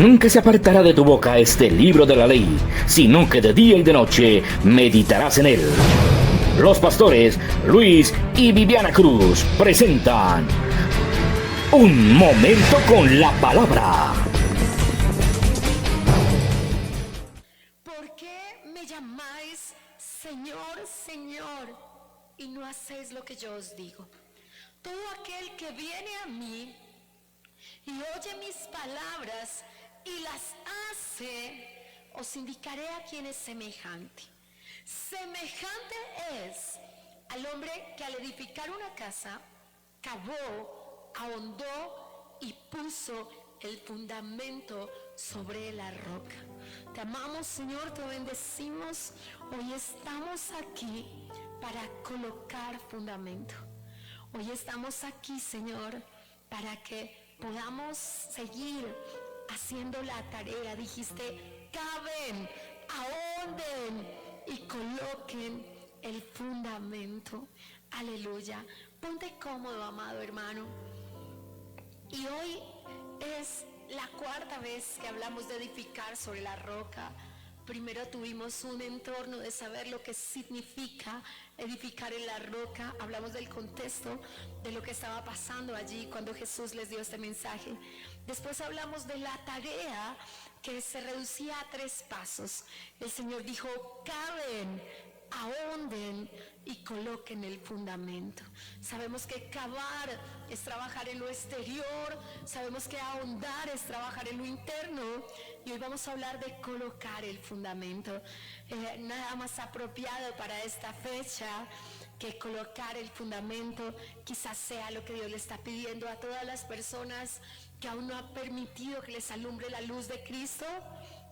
Nunca se apartará de tu boca este libro de la ley, sino que de día y de noche meditarás en él. Los pastores Luis y Viviana Cruz presentan Un Momento con la Palabra. ¿Por qué me llamáis Señor, Señor, y no hacéis lo que yo os digo? Todo aquel que viene a mí y oye mis palabras y las hace, os indicaré a quién es semejante. Semejante es al hombre que al edificar una casa, cavó, ahondó y puso el fundamento sobre la roca. Te amamos, Señor, te bendecimos. Hoy estamos aquí para colocar fundamento. Hoy estamos aquí, Señor, para que podamos seguir haciendo la tarea. Dijiste, caben, ahonden y coloquen el fundamento. Aleluya. Ponte cómodo, amado hermano. Y hoy es la cuarta vez que hablamos de edificar sobre la roca. Primero tuvimos un entorno de saber lo que significa edificar en la roca. Hablamos del contexto de lo que estaba pasando allí cuando Jesús les dio este mensaje. Después hablamos de la tarea que se reducía a 3 pasos. El Señor dijo, caben, ahonden y coloquen el fundamento. Sabemos que cavar es trabajar en lo exterior, sabemos que ahondar es trabajar en lo interno, y hoy vamos a hablar de colocar el fundamento. Nada más apropiado para esta fecha que colocar el fundamento. Quizás sea lo que Dios le está pidiendo a todas las personas que aún no ha permitido que les alumbre la luz de Cristo,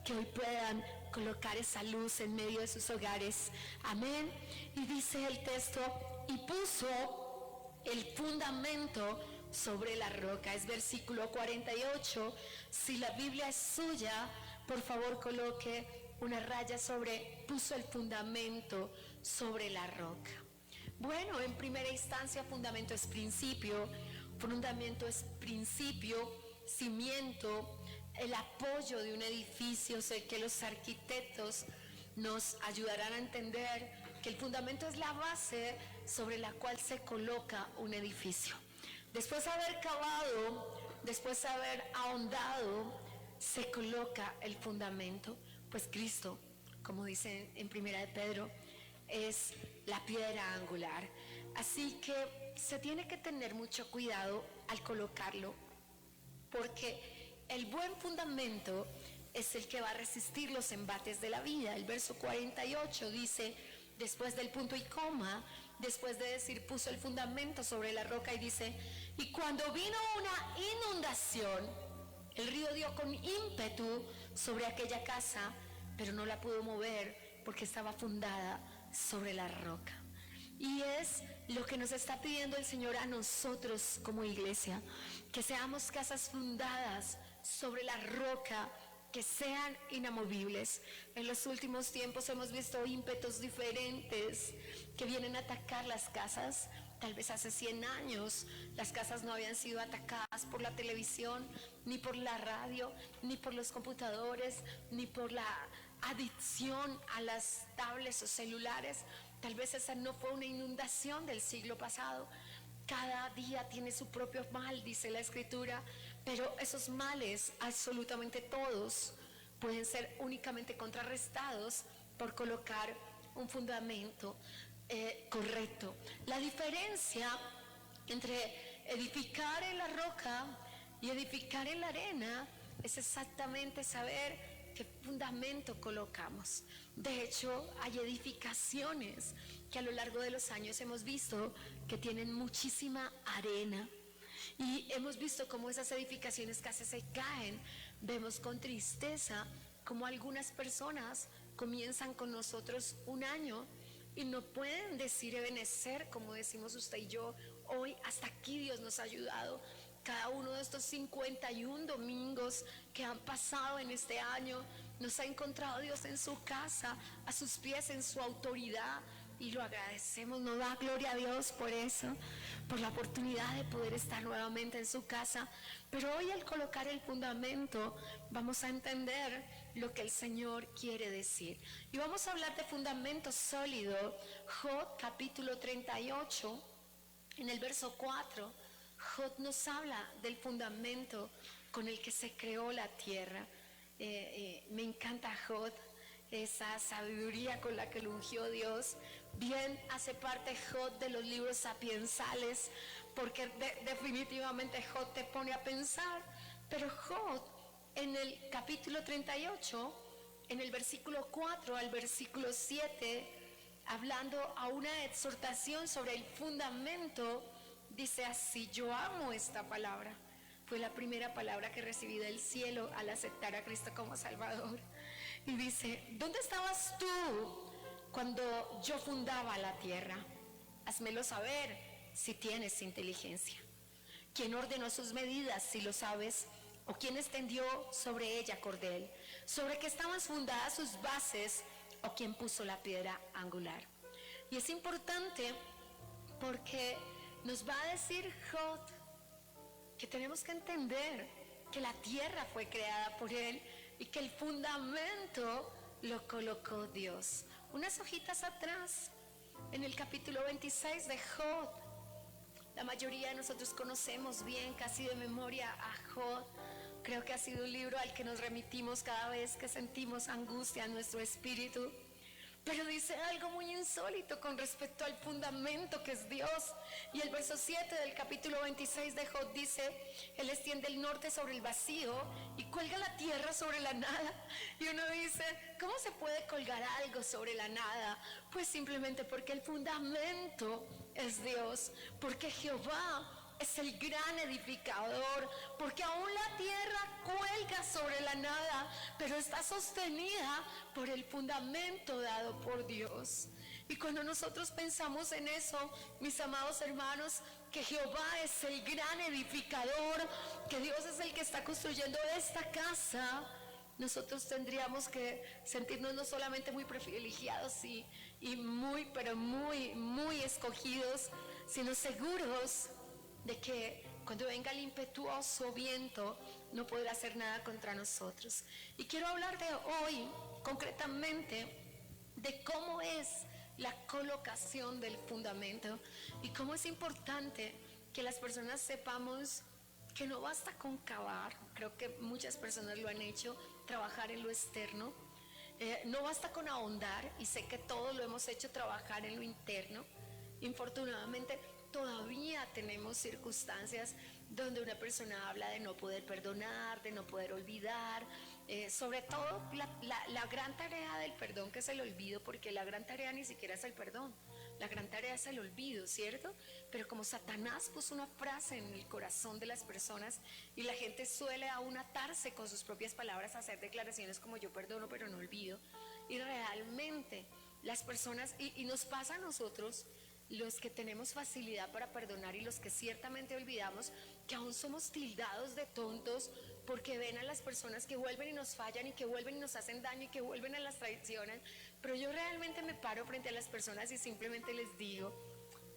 que hoy puedan colocar esa luz en medio de sus hogares. Amén. Y dice el texto, y puso el fundamento sobre la roca. Es versículo 48. Si la Biblia es suya, por favor coloque una raya sobre, puso el fundamento sobre la roca. Bueno, en primera instancia, fundamento es principio, cimiento, el apoyo de un edificio. Sé que los arquitectos nos ayudarán a entender que el fundamento es la base sobre la cual se coloca un edificio. Después de haber cavado, después de haber ahondado, se coloca el fundamento. Pues Cristo, como dice en primera de Pedro, es la piedra angular. Así que se tiene que tener mucho cuidado al colocarlo, porque el buen fundamento es el que va a resistir los embates de la vida. El verso 48 dice, después del punto y coma, después de decir puso el fundamento sobre la roca, y dice, y cuando vino una inundación, el río dio con ímpetu sobre aquella casa, pero no la pudo mover porque estaba fundada sobre la roca. Y es lo que nos está pidiendo el Señor a nosotros como iglesia, que seamos casas fundadas sobre la roca, que sean inamovibles. En los últimos tiempos hemos visto ímpetus diferentes que vienen a atacar las casas. Tal vez hace 100 años las casas no habían sido atacadas por la televisión, ni por la radio, ni por los computadores, ni por la adicción a las tablets o celulares. Tal vez esa no fue una inundación del siglo pasado. Cada día tiene su propio mal, dice la Escritura, pero esos males, absolutamente todos, pueden ser únicamente contrarrestados por colocar un fundamento correcto. La diferencia entre edificar en la roca y edificar en la arena es exactamente saber qué fundamento colocamos. De hecho, hay edificaciones que a lo largo de los años hemos visto que tienen muchísima arena, y hemos visto cómo esas edificaciones casi se caen. Vemos con tristeza cómo algunas personas comienzan con nosotros un año y no pueden decir Ebenecer, como decimos usted y yo hoy. Hasta aquí Dios nos ha ayudado. Cada uno de estos 51 domingos que han pasado en este año, nos ha encontrado Dios en su casa, a sus pies, en su autoridad, y lo agradecemos, nos da gloria a Dios por eso, por la oportunidad de poder estar nuevamente en su casa. Pero hoy, al colocar el fundamento, vamos a entender lo que el Señor quiere decir. Y vamos a hablar de fundamento sólido. Job capítulo 38, en el verso 4, Job nos habla del fundamento con el que se creó la tierra. Me encanta Job, esa sabiduría con la que lo ungió Dios. Bien hace parte Job de los libros sapiensales, porque definitivamente Job te pone a pensar. Pero Job, en el capítulo 38, en el versículo 4 al versículo 7, hablando a una exhortación sobre el fundamento, dice así: yo amo esta palabra. Fue la primera palabra que recibí del cielo al aceptar a Cristo como Salvador. Y dice: ¿dónde estabas tú cuando yo fundaba la tierra? Házmelo saber si tienes inteligencia. ¿Quién ordenó sus medidas, si lo sabes? ¿O quién extendió sobre ella cordel? ¿Sobre qué estaban fundadas sus bases? ¿O quién puso la piedra angular? Y es importante porque nos va a decir Job que tenemos que entender que la tierra fue creada por Él y que el fundamento lo colocó Dios. Unas hojitas atrás, en el capítulo 26 de Job, la mayoría de nosotros conocemos bien, casi de memoria, a Job. Creo que ha sido un libro al que nos remitimos cada vez que sentimos angustia en nuestro espíritu. Pero dice algo muy insólito con respecto al fundamento que es Dios. Y el verso 7 del capítulo 26 de Job dice: Él extiende el norte sobre el vacío y cuelga la tierra sobre la nada. Y uno dice: ¿cómo se puede colgar algo sobre la nada? Pues simplemente porque el fundamento es Dios, porque Jehová es el gran edificador, porque aún la tierra cuelga sobre la nada, pero está sostenida por el fundamento dado por Dios. Y cuando nosotros pensamos en eso, mis amados hermanos, que Jehová es el gran edificador, que Dios es el que está construyendo esta casa, nosotros tendríamos que sentirnos no solamente muy privilegiados y muy, pero muy, muy escogidos, sino seguros de que cuando venga el impetuoso viento no podrá hacer nada contra nosotros. Y quiero hablar de hoy concretamente de cómo es la colocación del fundamento y cómo es importante que las personas sepamos que no basta con cavar. Creo que muchas personas lo han hecho, trabajar en lo externo. No basta con ahondar, y sé que todos lo hemos hecho, trabajar en lo interno. Infortunadamente todavía tenemos circunstancias donde una persona habla de no poder perdonar, de no poder olvidar, sobre todo la gran tarea del perdón, que es el olvido, porque la gran tarea ni siquiera es el perdón, la gran tarea es el olvido, ¿cierto? Pero como Satanás puso una frase en el corazón de las personas y la gente suele aún atarse con sus propias palabras a hacer declaraciones como yo perdono pero no olvido, y realmente las personas, y nos pasa a nosotros, los que tenemos facilidad para perdonar y los que ciertamente olvidamos, que aún somos tildados de tontos porque ven a las personas que vuelven y nos fallan y que vuelven y nos hacen daño y que vuelven y las traicionan. Pero yo realmente me paro frente a las personas y simplemente les digo: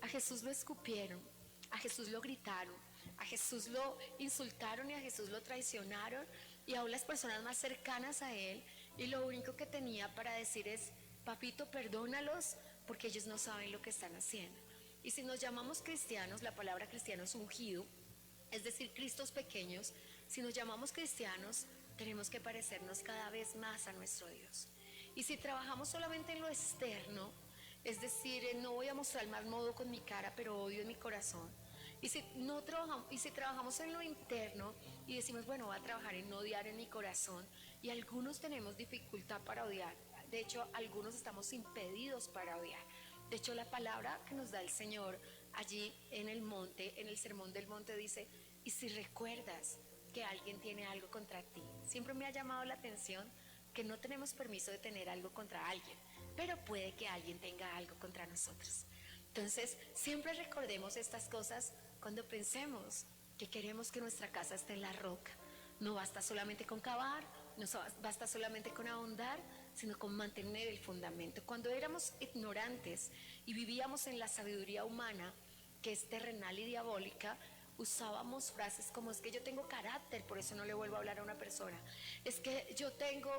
a Jesús lo escupieron, a Jesús lo gritaron, a Jesús lo insultaron y a Jesús lo traicionaron, y aún las personas más cercanas a Él, y lo único que tenía para decir es: papito, perdónalos, porque ellos no saben lo que están haciendo. Y si nos llamamos cristianos, la palabra cristiano es ungido, es decir, cristos pequeños. Si nos llamamos cristianos, tenemos que parecernos cada vez más a nuestro Dios. Y si trabajamos solamente en lo externo, es decir, no voy a mostrar mal modo con mi cara, pero odio en mi corazón. Y si trabajamos en lo interno y decimos: bueno, voy a trabajar en no odiar en mi corazón, y algunos tenemos dificultad para odiar. De hecho, algunos estamos impedidos para odiar. De hecho, la palabra que nos da el Señor allí en el monte, en el sermón del monte, dice: y si recuerdas que alguien tiene algo contra ti. Siempre me ha llamado la atención que no tenemos permiso de tener algo contra alguien, pero puede que alguien tenga algo contra nosotros. Entonces, siempre recordemos estas cosas cuando pensemos que queremos que nuestra casa esté en la roca. No basta solamente con cavar, no basta solamente con ahondar, sino con mantener el fundamento. Cuando éramos ignorantes y vivíamos en la sabiduría humana, que es terrenal y diabólica, usábamos frases como: es que yo tengo carácter, por eso no le vuelvo a hablar a una persona; es que yo tengo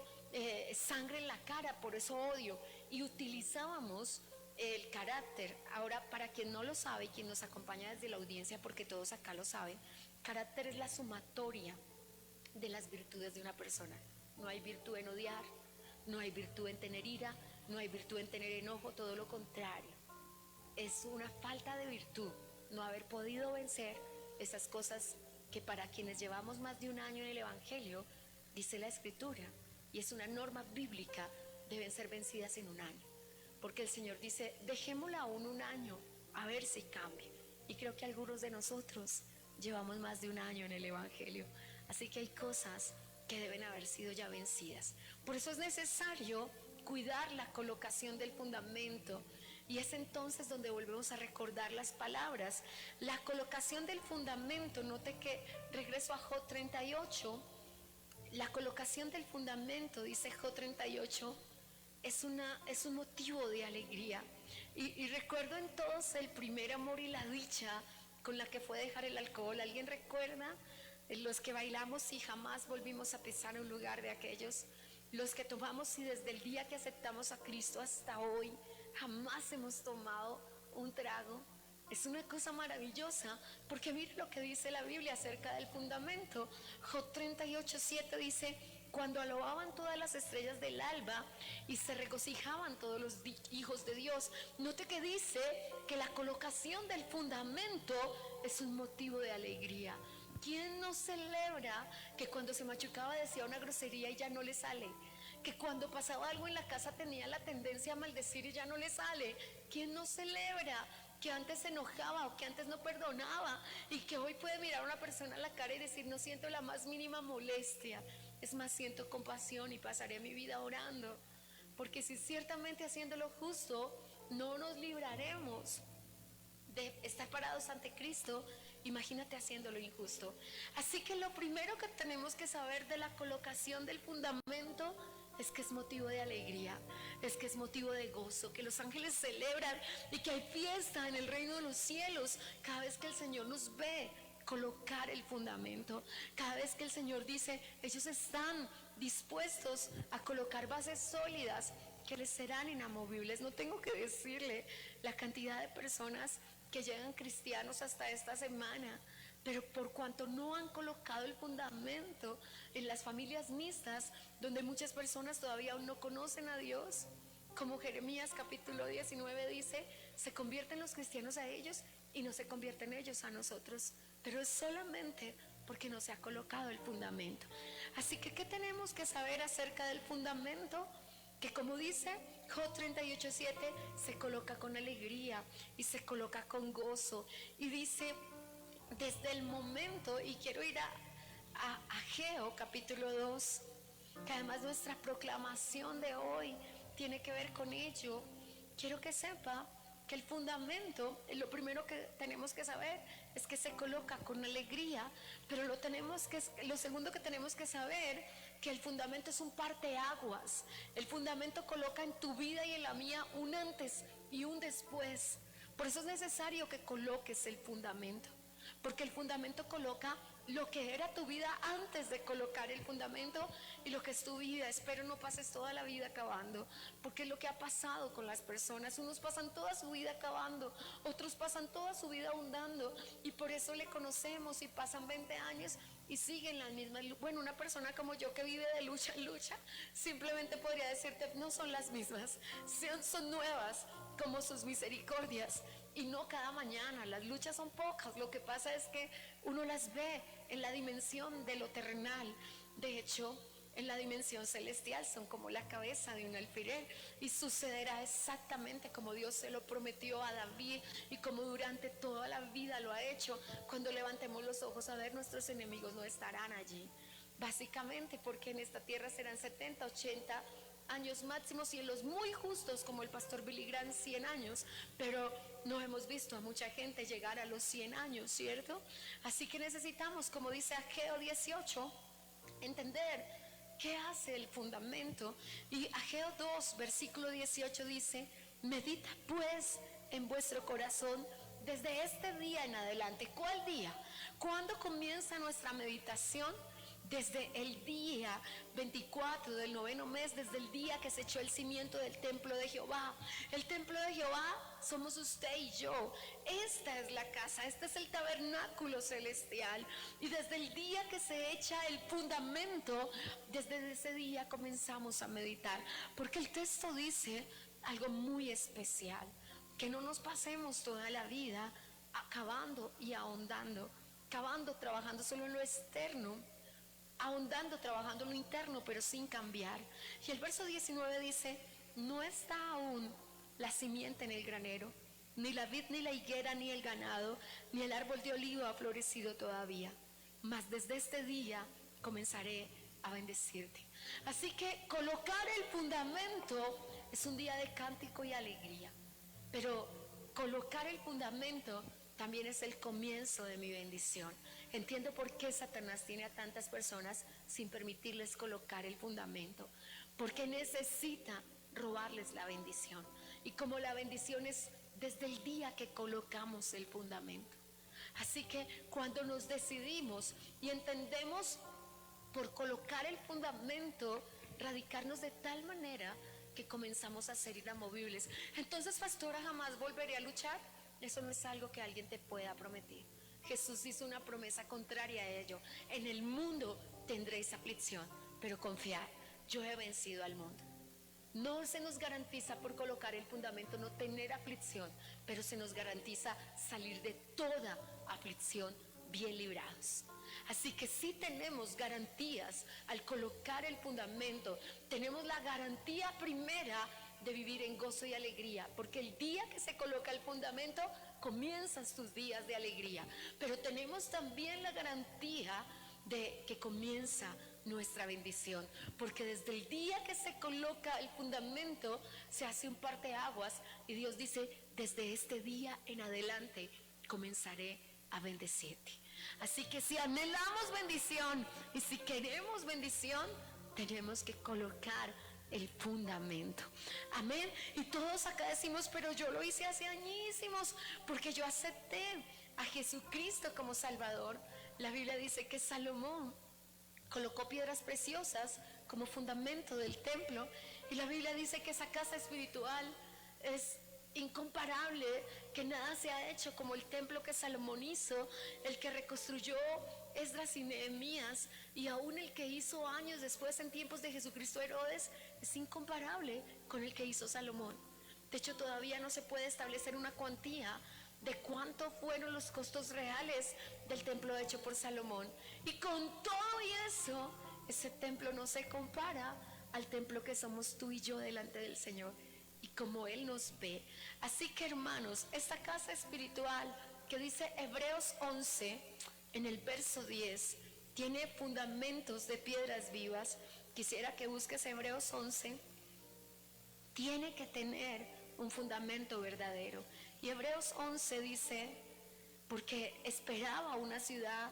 sangre en la cara, por eso odio. Y utilizábamos el carácter. Ahora, para quien no lo sabe y quien nos acompaña desde la audiencia, porque todos acá lo saben, carácter es la sumatoria de las virtudes de una persona. No hay virtud en odiar, no hay virtud en tener ira, no hay virtud en tener enojo, todo lo contrario. Es una falta de virtud no haber podido vencer esas cosas que, para quienes llevamos más de un año en el Evangelio, dice la Escritura, y es una norma bíblica, deben ser vencidas en un año. Porque el Señor dice: dejémosla aún un año, a ver si cambia. Y creo que algunos de nosotros llevamos más de un año en el Evangelio, así que hay cosas que deben haber sido ya vencidas. Por eso es necesario cuidar la colocación del fundamento, y es entonces donde volvemos a recordar las palabras. La colocación del fundamento, note que regreso a Job 38, la colocación del fundamento, dice Job 38, es un motivo de alegría. Y recuerdo en todos el primer amor y la dicha con la que fue dejar el alcohol. ¿Alguien recuerda? Los que bailamos y jamás volvimos a pisar un lugar de aquellos, los que tomamos y desde el día que aceptamos a Cristo hasta hoy jamás hemos tomado un trago. Es una cosa maravillosa, porque mire lo que dice la Biblia acerca del fundamento. Job 38:7 dice: cuando alobaban todas las estrellas del alba y se regocijaban todos los hijos de Dios. Note que dice que la colocación del fundamento es un motivo de alegría. ¿Quién no celebra que cuando se machucaba decía una grosería y ya no le sale? Que cuando pasaba algo en la casa tenía la tendencia a maldecir y ya no le sale. ¿Quién no celebra que antes se enojaba o que antes no perdonaba y que hoy puede mirar a una persona a la cara y decir: no siento la más mínima molestia, es más, siento compasión y pasaré mi vida orando? Porque si ciertamente haciendo lo justo no nos libraremos de estar parados ante Cristo, imagínate haciendo lo injusto. Así que lo primero que tenemos que saber de la colocación del fundamento es que es motivo de alegría, es que es motivo de gozo, que los ángeles celebran y que hay fiesta en el reino de los cielos cada vez que el Señor nos ve colocar el fundamento, cada vez que el Señor dice: ellos están dispuestos a colocar bases sólidas que les serán inamovibles. No tengo que decirle la cantidad de personas que llegan cristianos hasta esta semana, pero por cuanto no han colocado el fundamento en las familias mixtas, donde muchas personas todavía aún no conocen a Dios, como Jeremías capítulo 19 dice: se convierten los cristianos a ellos y no se convierten ellos a nosotros, pero es solamente porque no se ha colocado el fundamento. Así que, ¿qué tenemos que saber acerca del fundamento? Que, como dice Job 38:7, se coloca con alegría y se coloca con gozo. Y dice: desde el momento, y quiero ir a Ageo capítulo 2, que además nuestra proclamación de hoy tiene que ver con ello. Quiero que sepa que el fundamento, lo primero que tenemos que saber es que se coloca con alegría, pero lo segundo que tenemos que saber, que el fundamento es un parteaguas. El fundamento coloca en tu vida y en la mía un antes y un después. Por eso es necesario que coloques el fundamento, porque el fundamento coloca lo que era tu vida antes de colocar el fundamento y lo que es tu vida. Espero no pases toda la vida acabando, porque es lo que ha pasado con las personas. Unos pasan toda su vida acabando, otros pasan toda su vida abundando, y por eso le conocemos y pasan 20 años y siguen las mismas. Bueno, una persona como yo que vive de lucha en lucha, simplemente podría decirte: no son las mismas, son nuevas como sus misericordias. Y no cada mañana, las luchas son pocas. Lo que pasa es que uno las ve en la dimensión de lo terrenal. De hecho, en la dimensión celestial son como la cabeza de un alfiler, y sucederá exactamente como Dios se lo prometió a David y como durante toda la vida lo ha hecho. Cuando levantemos los ojos a ver, nuestros enemigos no estarán allí, básicamente porque en esta tierra serán 70, 80 años máximos, y en los muy justos como el pastor Billy Graham 100 años, pero no hemos visto a mucha gente llegar a los 100 años, ¿cierto? Así que necesitamos, como dice Ageo 18, entender ¿Qué hace el fundamento? Y Ageo 2, versículo 18 dice: medita pues en vuestro corazón desde este día en adelante. ¿Cuál día? ¿Cuándo comienza nuestra meditación? Desde el día 24 del noveno mes, desde el día que se echó el cimiento del templo de Jehová. El templo de Jehová somos usted y yo. Esta es la casa, este es el tabernáculo celestial. Y desde el día que se echa el fundamento, desde ese día comenzamos a meditar. Porque el texto dice algo muy especial: que no nos pasemos toda la vida acabando y ahondando, cavando, trabajando solo en lo externo, ahondando, trabajando en lo interno, pero sin cambiar. Y el verso 19 dice: no está aún la simiente en el granero, ni la vid, ni la higuera, ni el ganado, ni el árbol de olivo ha florecido todavía, mas desde este día comenzaré a bendecirte. Así que colocar el fundamento es un día de cántico y alegría, pero colocar el fundamento también es el comienzo de mi bendición. Entiendo por qué Satanás tiene a tantas personas sin permitirles colocar el fundamento, porque necesita robarles la bendición. Y como la bendición es desde el día que colocamos el fundamento. Así que cuando nos decidimos y entendemos por colocar el fundamento, radicarnos de tal manera que comenzamos a ser inamovibles. Entonces, pastora, ¿jamás volveré a luchar? Eso no es algo que alguien te pueda prometer. Jesús hizo una promesa contraria a ello: en el mundo tendréis aflicción, pero confiad, yo he vencido al mundo. No se nos garantiza por colocar el fundamento no tener aflicción, pero se nos garantiza salir de toda aflicción bien librados. Así que sí tenemos garantías al colocar el fundamento. Tenemos la garantía primera de vivir en gozo y alegría, porque el día que se coloca el fundamento comienzan tus días de alegría. Pero tenemos también la garantía de que comienza nuestra bendición, porque desde el día que se coloca el fundamento se hace un parteaguas y Dios dice: desde este día en adelante comenzaré a bendecirte. Así que si anhelamos bendición y si queremos bendición, tenemos que colocar el fundamento. Amén. Y todos acá decimos: pero yo lo hice hace añísimos, porque yo acepté a Jesucristo como Salvador. La Biblia dice que Salomón colocó piedras preciosas como fundamento del templo, y la Biblia dice que esa casa espiritual es incomparable, que nada se ha hecho como el templo que Salomón hizo, el que reconstruyó Esdras y Nehemías, y aún el que hizo años después en tiempos de Jesucristo Herodes, es incomparable con el que hizo Salomón. De hecho, todavía no se puede establecer una cuantía de cuánto fueron los costos reales del templo hecho por Salomón. Y con todo y eso, ese templo no se compara al templo que somos tú y yo delante del Señor, y como Él nos ve. Así que, hermanos, esta casa espiritual que dice Hebreos 11 en el verso 10 tiene fundamentos de piedras vivas. Quisiera que busques Hebreos 11. Tiene que tener un fundamento verdadero. Y Hebreos 11 dice: porque esperaba una ciudad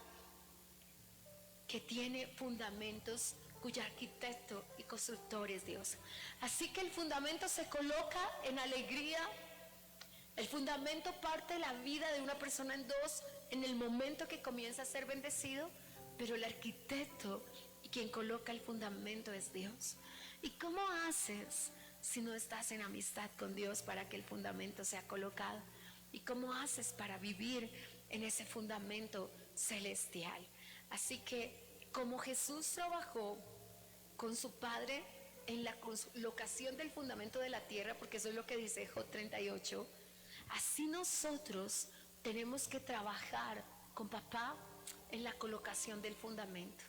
que tiene fundamentos, cuyo arquitecto y constructor es Dios. Así que el fundamento se coloca en alegría. El fundamento parte la vida de una persona en dos en el momento que comienza a ser bendecido, pero el arquitecto y quien coloca el fundamento es Dios. ¿Y cómo haces si no estás en amistad con Dios para que el fundamento sea colocado? ¿Y cómo haces para vivir en ese fundamento celestial? Así que, como Jesús trabajó con su Padre en la colocación del fundamento de la tierra, porque eso es lo que dice Job 38, así nosotros tenemos que trabajar con papá en la colocación del fundamento,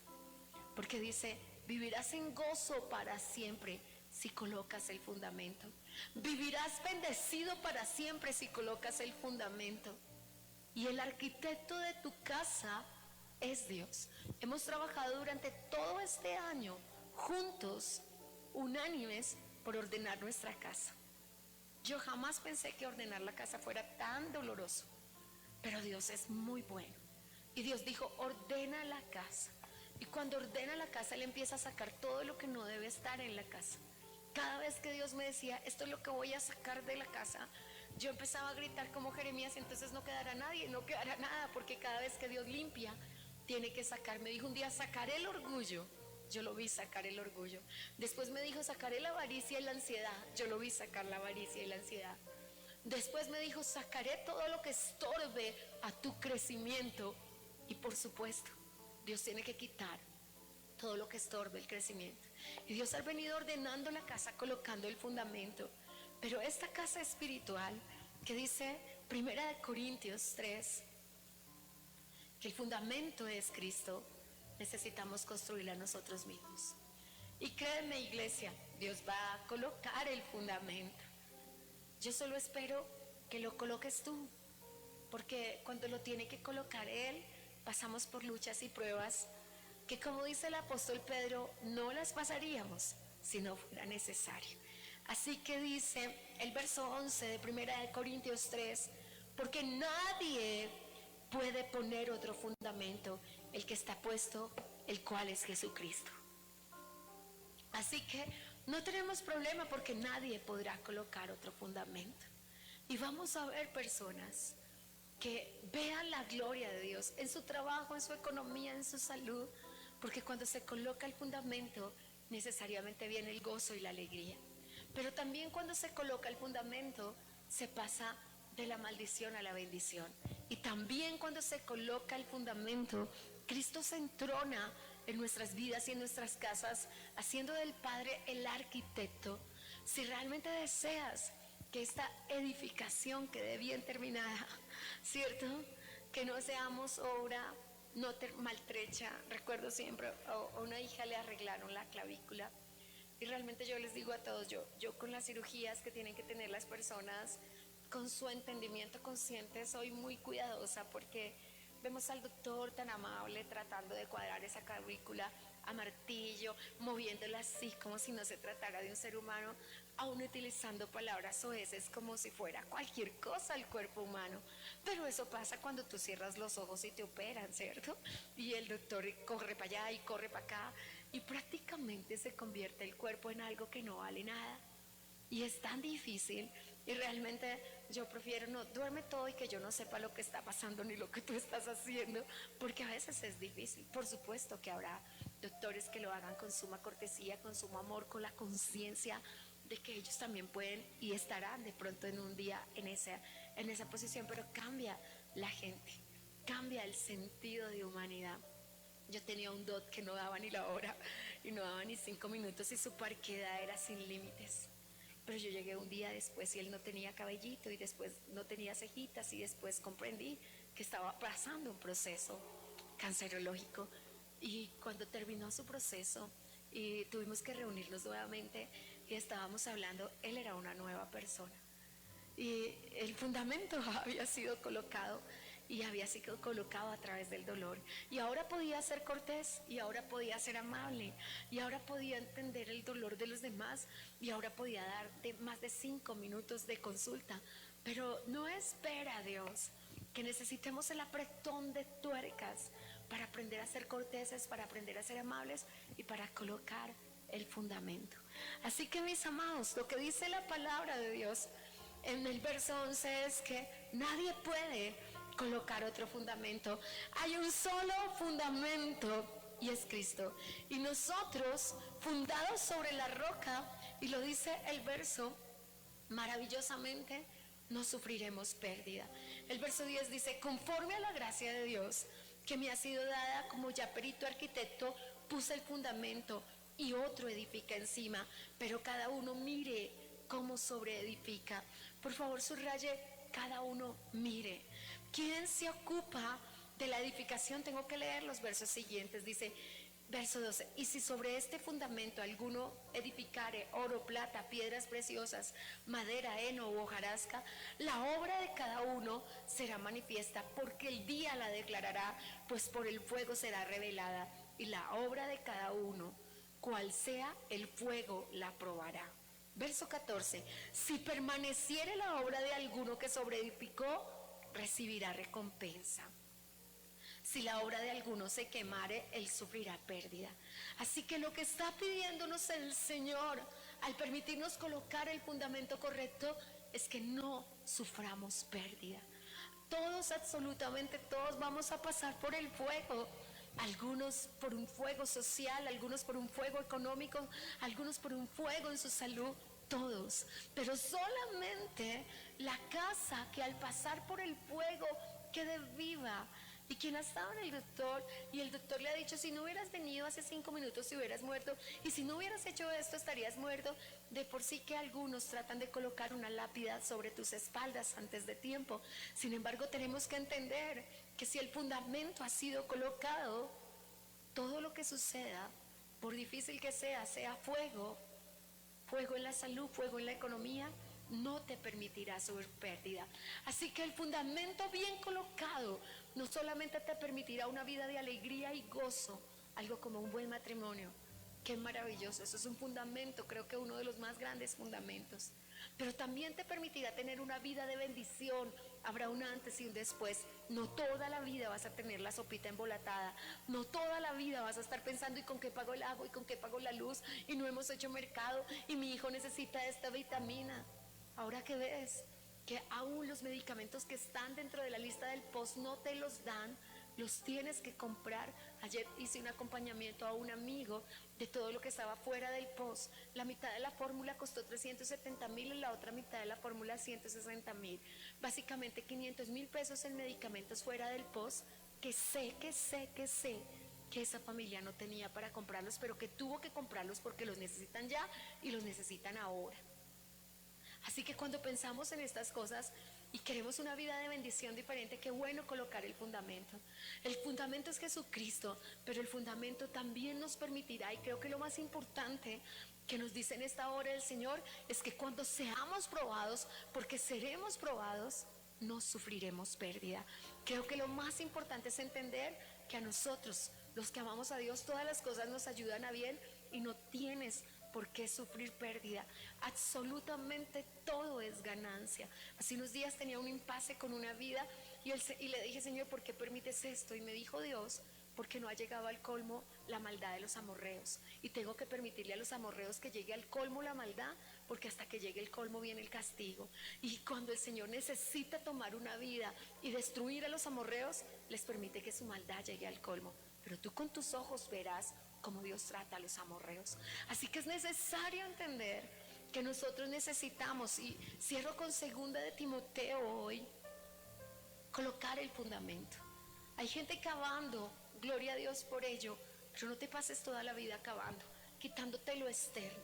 porque dice: vivirás en gozo para siempre si colocas el fundamento. Vivirás bendecido para siempre si colocas el fundamento. Y el arquitecto de tu casa es Dios. Hemos trabajado durante todo este año juntos, unánimes, por ordenar nuestra casa. Yo jamás pensé que ordenar la casa fuera tan doloroso, pero Dios es muy bueno. Y Dios dijo: ordena la casa. Y cuando ordena la casa, Él empieza a sacar todo lo que no debe estar en la casa. Cada vez que Dios me decía, esto es lo que voy a sacar de la casa, yo empezaba a gritar como Jeremías, entonces no quedará nadie, no quedará nada, porque cada vez que Dios limpia, tiene que sacar. Me dijo un día, sacaré el orgullo. Yo lo vi sacar el orgullo. Después me dijo, sacaré la avaricia y la ansiedad. Yo lo vi sacar la avaricia y la ansiedad. Después me dijo, sacaré todo lo que estorbe a tu crecimiento. Y por supuesto, Dios tiene que quitar todo lo que estorbe el crecimiento. Y Dios ha venido ordenando la casa, colocando el fundamento. Pero esta casa espiritual, que dice 1 Corintios 3, que el fundamento es Cristo, necesitamos construirla nosotros mismos. Y créeme, iglesia, Dios va a colocar el fundamento. Yo solo espero que lo coloques tú, porque cuando lo tiene que colocar Él, pasamos por luchas y pruebas que, como dice el apóstol Pedro, no las pasaríamos si no fuera necesario. Así que dice el verso 11 de 1 Corintios 3, porque nadie puede poner otro fundamento, el que está puesto, el cual es Jesucristo. Así que no tenemos problema, porque nadie podrá colocar otro fundamento. Y vamos a ver personas que vean la gloria de Dios en su trabajo, en su economía, en su salud, porque cuando se coloca el fundamento, necesariamente viene el gozo y la alegría. Pero también cuando se coloca el fundamento, se pasa de la maldición a la bendición. Y también cuando se coloca el fundamento, Cristo se entrona en nuestras vidas y en nuestras casas, haciendo del Padre el arquitecto. Si realmente deseas que esta edificación quede bien terminada, ¿cierto? Que no seamos obra no maltrecha. Recuerdo siempre a una hija le arreglaron la clavícula, y realmente yo les digo a todos, yo con las cirugías que tienen que tener las personas, con su entendimiento consciente, soy muy cuidadosa, porque vemos al doctor tan amable tratando de cuadrar esa clavícula a martillo, moviéndola así como si no se tratara de un ser humano, aún utilizando palabras soeces como si fuera cualquier cosa el cuerpo humano. Pero eso pasa cuando tú cierras los ojos y te operan, ¿cierto? Y el doctor corre para allá y corre para acá, y prácticamente se convierte el cuerpo en algo que no vale nada. Y es tan difícil, y realmente yo prefiero no, duerme todo y que yo no sepa lo que está pasando ni lo que tú estás haciendo, porque a veces es difícil. Por supuesto que habrá doctores que lo hagan con suma cortesía, con sumo amor, con la conciencia de que ellos también pueden y estarán de pronto en un día en esa posición, pero cambia la gente, cambia el sentido de humanidad. Yo tenía un DOT que no daba ni la hora y no daba ni 5 minutos, y su parquedad era sin límites. Pero yo llegué un día después y él no tenía cabellito, y después no tenía cejitas, y después comprendí que estaba pasando un proceso cancerológico. Y cuando terminó su proceso y tuvimos que reunirnos nuevamente y estábamos hablando, él era una nueva persona. Y el fundamento había sido colocado, y había sido colocado a través del dolor, y ahora podía ser cortés, y ahora podía ser amable, y ahora podía entender el dolor de los demás, y ahora podía dar más de 5 minutos de consulta. Pero no espera Dios que necesitemos el apretón de tuercas para aprender a ser corteses, para aprender a ser amables y para colocar el fundamento. Así que, mis amados, lo que dice la palabra de Dios en el verso 11 es que nadie puede colocar otro fundamento. Hay un solo fundamento, y es Cristo. Y nosotros, fundados sobre la roca, y lo dice el verso maravillosamente, no sufriremos pérdida. El verso 10 dice: conforme a la gracia de Dios que me ha sido dada, como ya perito arquitecto, puse el fundamento y otro edifica encima, pero cada uno mire cómo sobreedifica. Por favor, subraye: cada uno mire. ¿Quién se ocupa de la edificación? Tengo que leer los versos siguientes. Dice, verso 12: y si sobre este fundamento alguno edificare oro, plata, piedras preciosas, madera, heno u hojarasca, la obra de cada uno será manifiesta, porque el día la declarará, pues por el fuego será revelada, y la obra de cada uno, cual sea el fuego, la probará. Verso 14: si permaneciere la obra de alguno que sobreedificó, recibirá recompensa. Si la obra de alguno se quemare, él sufrirá pérdida. Así que lo que está pidiéndonos el Señor al permitirnos colocar el fundamento correcto es que no suframos pérdida. Todos, absolutamente todos, vamos a pasar por el fuego. Algunos por un fuego social, algunos por un fuego económico, algunos por un fuego en su salud, todos. Pero solamente la casa que al pasar por el fuego quede viva. Y quien ha estado en el doctor y el doctor le ha dicho: si no hubieras venido hace 5 minutos te hubieras muerto, y si no hubieras hecho esto estarías muerto. De por sí que algunos tratan de colocar una lápida sobre tus espaldas antes de tiempo. Sin embargo, tenemos que entender que si el fundamento ha sido colocado, todo lo que suceda, por difícil que sea, sea fuego en la salud, fuego en la economía, no te permitirá sufrir pérdida. Así que el fundamento bien colocado no solamente te permitirá una vida de alegría y gozo, algo como un buen matrimonio. Qué maravilloso, eso es un fundamento, creo que uno de los más grandes fundamentos. Pero también te permitirá tener una vida de bendición. Habrá un antes y un después. No toda la vida vas a tener la sopita embolatada. No toda la vida vas a estar pensando: ¿y con qué pago el agua? ¿Y con qué pago la luz? Y no hemos hecho mercado. Y mi hijo necesita esta vitamina. Ahora que ves que aún los medicamentos que están dentro de la lista del POS no te los dan, los tienes que comprar. Ayer hice un acompañamiento a un amigo de todo lo que estaba fuera del POS. La mitad de la fórmula costó 370,000 y la otra mitad de la fórmula 160,000. Básicamente 500,000 pesos en medicamentos fuera del POS que sé que esa familia no tenía para comprarlos, pero que tuvo que comprarlos porque los necesitan ya y los necesitan ahora. Así que cuando pensamos en estas cosas y queremos una vida de bendición diferente, qué bueno colocar el fundamento. El fundamento es Jesucristo, pero el fundamento también nos permitirá, y creo que lo más importante que nos dice en esta hora el Señor, es que cuando seamos probados, porque seremos probados, no sufriremos pérdida. Creo que lo más importante es entender que a nosotros, los que amamos a Dios, todas las cosas nos ayudan a bien y no tienes por qué sufrir pérdida. Absolutamente todo es ganancia. Hace unos días tenía un impasse con una vida y le dije: Señor, ¿por qué permites esto? Y me dijo Dios: porque no ha llegado al colmo la maldad de los amorreos, y tengo que permitirle a los amorreos que llegue al colmo la maldad, porque hasta que llegue el colmo viene el castigo. Y cuando el Señor necesita tomar una vida y destruir a los amorreos, les permite que su maldad llegue al colmo. Pero tú con tus ojos verás cómo Dios trata a los amorreos. Así que es necesario entender que nosotros necesitamos, y cierro con 2 de Timoteo hoy, colocar el fundamento. Hay gente cavando, gloria a Dios por ello, pero no te pases toda la vida cavando, quitándote lo externo.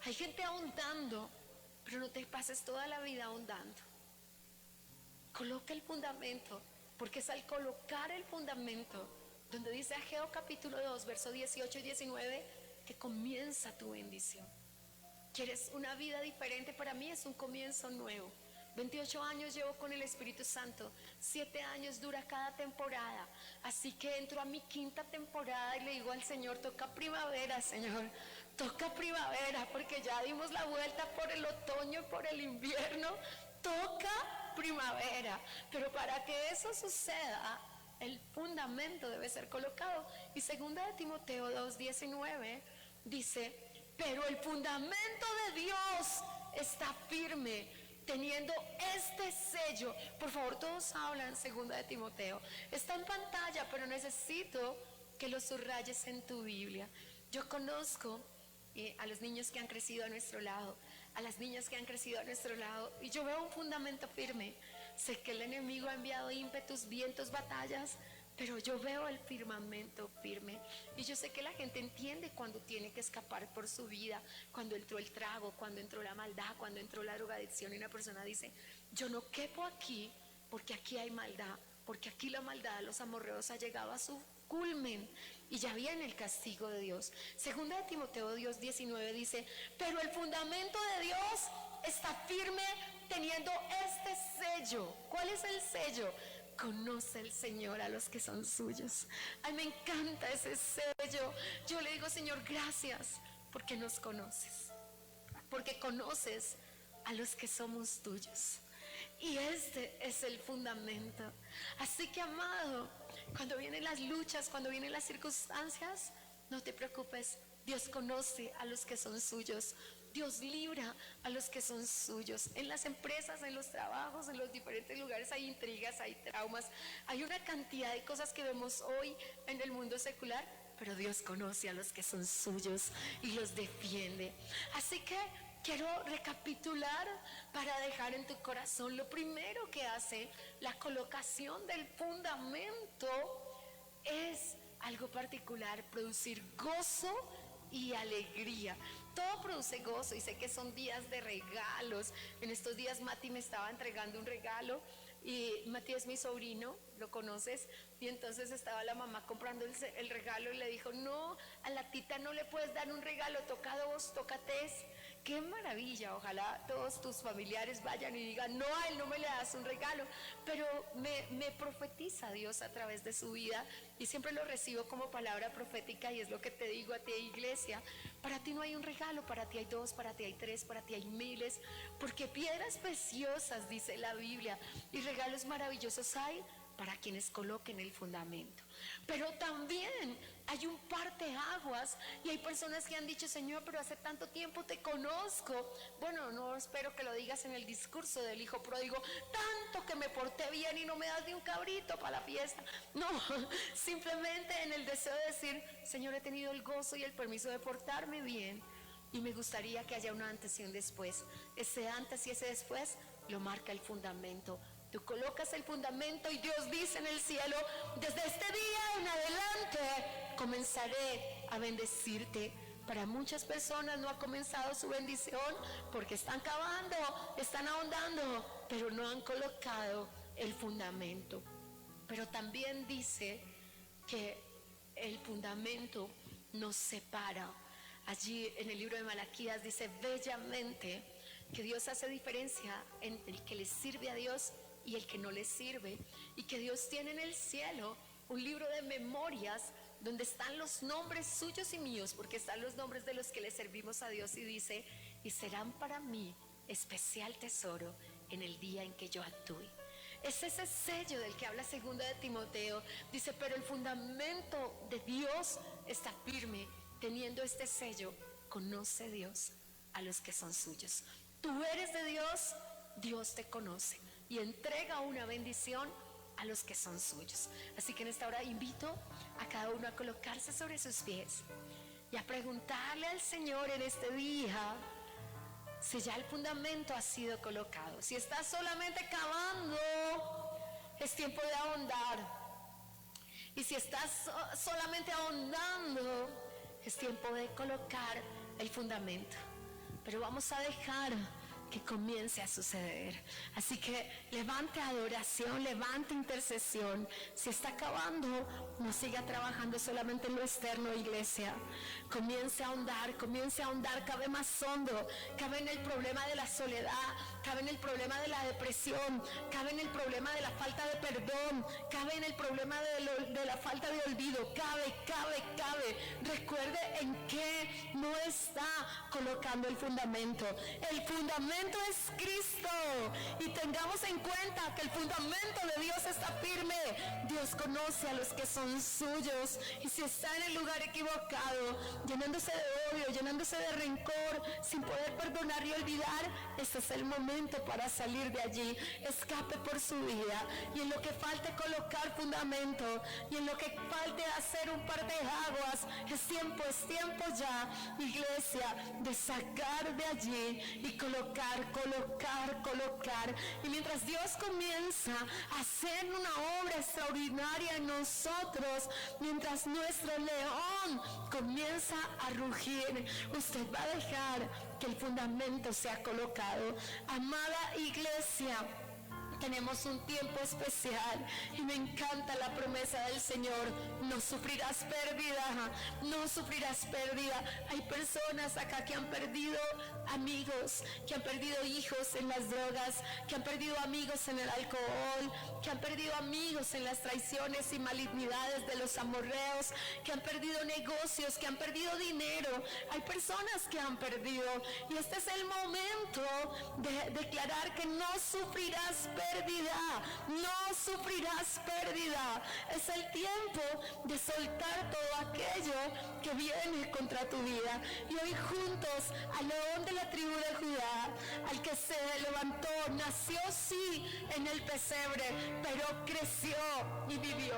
Hay gente ahondando, pero no te pases toda la vida ahondando. Coloca el fundamento, porque es al colocar el fundamento donde dice Ageo capítulo 2, verso 18 y 19, que comienza tu bendición. ¿Quieres una vida diferente? Para mí es un comienzo nuevo. 28 años llevo con el Espíritu Santo, 7 años dura cada temporada, así que entro a mi 5ª temporada y le digo al Señor: toca primavera, Señor, toca primavera, porque ya dimos la vuelta por el otoño, por el invierno, toca primavera. Pero para que eso suceda, el fundamento debe ser colocado. Y 2 de Timoteo 2:19 dice: pero el fundamento de Dios está firme, teniendo este sello. Por favor, todos hablan 2 de Timoteo. Está en pantalla, pero necesito que lo subrayes en tu Biblia. Yo conozco a los niños que han crecido a nuestro lado, a las niñas que han crecido a nuestro lado, y yo veo un fundamento firme. Sé que el enemigo ha enviado ímpetus, vientos, batallas, pero yo veo el firmamento firme. Y yo sé que la gente entiende cuando tiene que escapar por su vida, cuando entró el trago, cuando entró la maldad, cuando entró la drogadicción, y una persona dice: yo no quepo aquí porque aquí hay maldad, porque aquí la maldad de los amorreos ha llegado a su culmen y ya viene el castigo de Dios. 2 de Timoteo 2:19 dice: pero el fundamento de Dios está firme, teniendo este sello. ¿Cuál es el sello? Conoce el Señor a los que son suyos. Ay, me encanta ese sello. Yo le digo: Señor, gracias porque nos conoces, porque conoces a los que somos tuyos. Y este es el fundamento. Así que, amado, Cuando vienen las luchas, cuando vienen las circunstancias, no te preocupes. Dios conoce a los que son suyos. Dios libra a los que son suyos. En las empresas, en los trabajos, en los diferentes lugares hay intrigas, hay traumas, hay una cantidad de cosas que vemos hoy en el mundo secular, pero Dios conoce a los que son suyos y los defiende. Así que quiero recapitular para dejar en tu corazón lo primero que hace la colocación del fundamento es algo particular: producir gozo y alegría. Todo produce gozo y sé que son días de regalos. En estos días Mati me estaba entregando un regalo y Mati es mi sobrino, lo conoces, y entonces estaba la mamá comprando el regalo y le dijo: no, a la tita no le puedes dar un regalo, toca dos, toca tres. Qué maravilla, ojalá todos tus familiares vayan y digan: no, a él no me le das un regalo. Pero me profetiza Dios a través de su vida y siempre lo recibo como palabra profética, y es lo que te digo a ti, iglesia: para ti no hay un regalo, para ti hay dos, para ti hay tres, para ti hay miles, porque piedras preciosas, dice la Biblia, y regalos maravillosos hay para quienes coloquen el fundamento. Pero también hay un parteaguas y hay personas que han dicho: Señor, pero hace tanto tiempo te conozco. Bueno, no espero que lo digas en el discurso del hijo pródigo: tanto que me porté bien y no me das ni un cabrito para la fiesta. No, simplemente en el deseo de decir: Señor, he tenido el gozo y el permiso de portarme bien, y me gustaría que haya un antes y un después. Ese antes y ese después lo marca el fundamento. Tú colocas el fundamento y Dios dice en el cielo: desde este día en adelante comenzaré a bendecirte. Para muchas personas no ha comenzado su bendición porque están cavando, están ahondando, pero no han colocado el fundamento. Pero también dice que el fundamento nos separa. Allí en el libro de Malaquías dice bellamente que Dios hace diferencia entre el que le sirve a Dios y el que no le sirve, y que Dios tiene en el cielo un libro de memorias donde están los nombres suyos y míos, porque están los nombres de los que le servimos a Dios, y dice: y serán para mí especial tesoro en el día en que yo actúe. Es ese sello del que habla 2 de Timoteo. Dice: pero el fundamento de Dios está firme, teniendo este sello, conoce Dios a los que son suyos. Tú eres de Dios, Dios te conoce y entrega una bendición a los que son suyos. Así que en esta hora invito a cada uno a colocarse sobre sus pies y a preguntarle al Señor en este día si ya el fundamento ha sido colocado. Si estás solamente cavando, es tiempo de ahondar. Y si estás solamente ahondando, es tiempo de colocar el fundamento. Pero vamos a dejar que comience a suceder. Así que levante adoración, levante intercesión. Si está acabando, no siga trabajando solamente en lo externo, iglesia. Comience a ahondar, cabe más hondo, cabe en el problema de la soledad, cabe en el problema de la depresión, cabe en el problema de la falta de perdón, cabe en el problema de la falta de olvido, cabe. Recuerde en qué no está colocando el fundamento. El fundamento es Cristo, y tengamos en cuenta que el fundamento de Dios está firme. Dios conoce a los que son suyos, y si está en el lugar equivocado, llenándose de odio, llenándose de rencor, sin poder perdonar y olvidar, este es el momento para salir de allí. Escape por su vida, y en lo que falte colocar fundamento, y en lo que falte hacer un parteaguas, es tiempo ya, iglesia, de sacar de allí y colocar. Y mientras Dios comienza a hacer una obra extraordinaria en nosotros, mientras nuestro león comienza a rugir, usted va a dejar que el fundamento sea colocado. Amada iglesia, tenemos un tiempo especial y me encanta la promesa del Señor: no sufrirás pérdida, no sufrirás pérdida. Hay personas acá que han perdido amigos, que han perdido hijos en las drogas, que han perdido amigos en el alcohol, que han perdido amigos en las traiciones y malignidades de los amorreos, que han perdido negocios, que han perdido dinero. Hay personas que han perdido, y este es el momento de declarar que no sufrirás pérdida. pérdida, no sufrirás pérdida. Es el tiempo de soltar todo aquello que viene contra tu vida. Y hoy juntos al león de la tribu de Judá, al que se levantó, nació sí en el pesebre, pero creció y vivió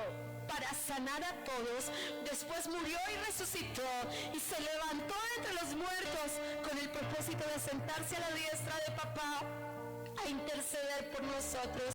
para sanar a todos, después murió y resucitó y se levantó entre los muertos con el propósito de sentarse a la diestra de papá a interceder por nosotros.